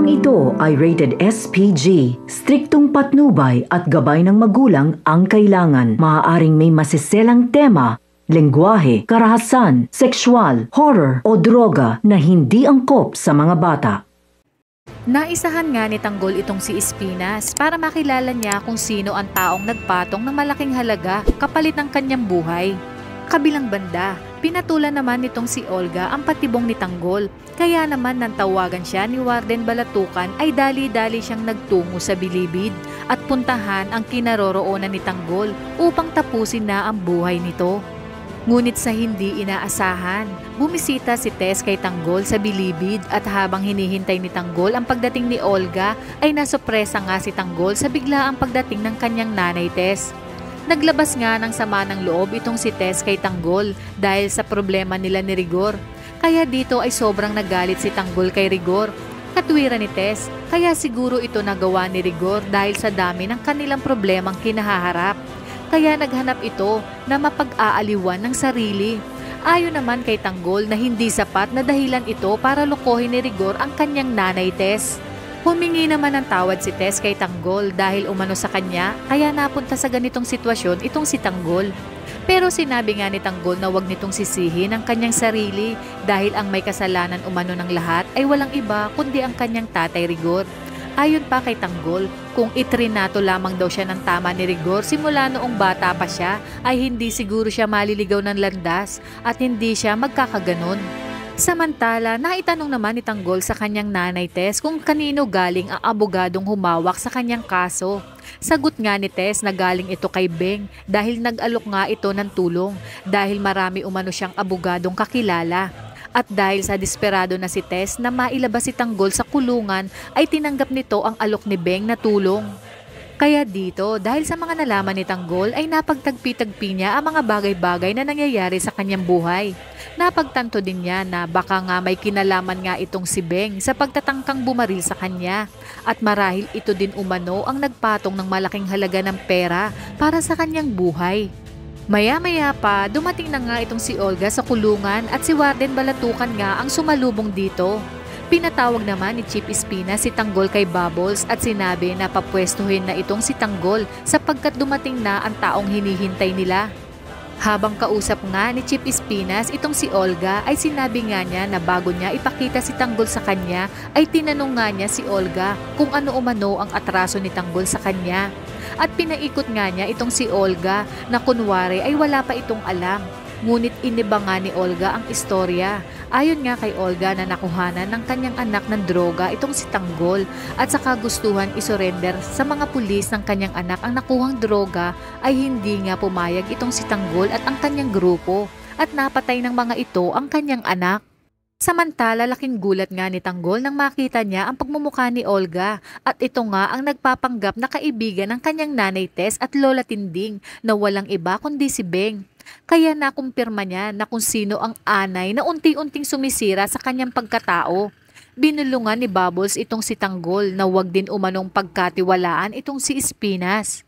Programang ito ay rated SPG. Striktong patnubay at gabay ng magulang ang kailangan. Maaaring may masiselang tema, lengguwahe, karahasan, sexual, horror o droga na hindi angkop sa mga bata. Naisahan nga ni Tanggol itong si Espinas para makilala niya kung sino ang taong nagpatong ng malaking halaga kapalit ng kanyang buhay. Kabilang banda, pinatulan naman nitong si Olga ang patibong ni Tanggol. Kaya naman nang tawagan siya ni Warden Balatukan ay dali-dali siyang nagtungo sa bilibid at puntahan ang kinaroroonan ni Tanggol upang tapusin na ang buhay nito. Ngunit sa hindi inaasahan, bumisita si Tess kay Tanggol sa bilibid at habang hinihintay ni Tanggol ang pagdating ni Olga ay nasopresa nga si Tanggol sa biglaang pagdating ng kanyang nanay Tess. Naglabas nga ng sama ng loob itong si Tess kay Tanggol dahil sa problema nila ni Rigor. Kaya dito ay sobrang nagalit si Tanggol kay Rigor. Katwiran ni Tess, kaya siguro ito nagawa ni Rigor dahil sa dami ng kanilang problemang kinahaharap. Kaya naghanap ito na mapag-aaliwan ng sarili. Ayon naman kay Tanggol na hindi sapat na dahilan ito para lokohin ni Rigor ang kanyang nanay Tess. Humingi naman ng tawad si Tess kay Tanggol dahil umano sa kanya kaya napunta sa ganitong sitwasyon itong si Tanggol. Pero sinabi nga ni Tanggol na wag nitong sisihin ang kanyang sarili dahil ang may kasalanan umano ng lahat ay walang iba kundi ang kanyang tatay Rigor. Ayon pa kay Tanggol, kung itrinato lamang daw siya ng tama ni Rigor simula noong bata pa siya ay hindi siguro siya maliligaw ng landas at hindi siya magkakaganon. Samantala, naitanong naman ni Tanggol sa kanyang nanay Tess kung kanino galing ang abogadong humawak sa kanyang kaso. Sagot nga ni Tess na galing ito kay Beng dahil nag-alok nga ito ng tulong dahil marami umano siyang abogadong kakilala. At dahil sa desperado na si Tess na mailabas si Tanggol sa kulungan ay tinanggap nito ang alok ni Beng na tulong. Kaya dito, dahil sa mga nalaman ni Tanggol ay napagtagpi-tagpi niya ang mga bagay-bagay na nangyayari sa kanyang buhay. Napagtanto din niya na baka nga may kinalaman nga itong si Beng sa pagtatangkang bumaril sa kanya. At marahil ito din umano ang nagpatong ng malaking halaga ng pera para sa kanyang buhay. Maya-maya pa, dumating na nga itong si Olga sa kulungan at si Warden Balatukan nga ang sumalubong dito. Pinatawag naman ni Chief Espinas si Tanggol kay Bubbles at sinabi na papwestuhin na itong si Tanggol sapagkat dumating na ang taong hinihintay nila. Habang kausap nga ni Chief Espinas itong si Olga ay sinabi nga niya na bago niya ipakita si Tanggol sa kanya ay tinanong nga niya si Olga kung ano umano ang atraso ni Tanggol sa kanya. At pinaikot nga niya itong si Olga na kunwari ay wala pa itong alam. Ngunit iniba nga ni Olga ang istorya. Ayon nga kay Olga na nakuhanan ng kanyang anak ng droga itong si Tanggol at sa kagustuhan isurrender sa mga pulis ng kanyang anak ang nakuhang droga ay hindi nga pumayag itong si Tanggol at ang kanyang grupo at napatay ng mga ito ang kanyang anak. Samantala laking gulat nga ni Tanggol nang makita niya ang pagmumukha ni Olga at ito nga ang nagpapanggap na kaibigan ng kanyang nanay Tess at Lola Tinding na walang iba kundi si Beng. Kaya nakumpirma niya na kung sino ang anay na unti-unting sumisira sa kanyang pagkatao. Binulungan ni Bubbles itong si Tanggol na wag din umanong pagkatiwalaan itong si Espinas.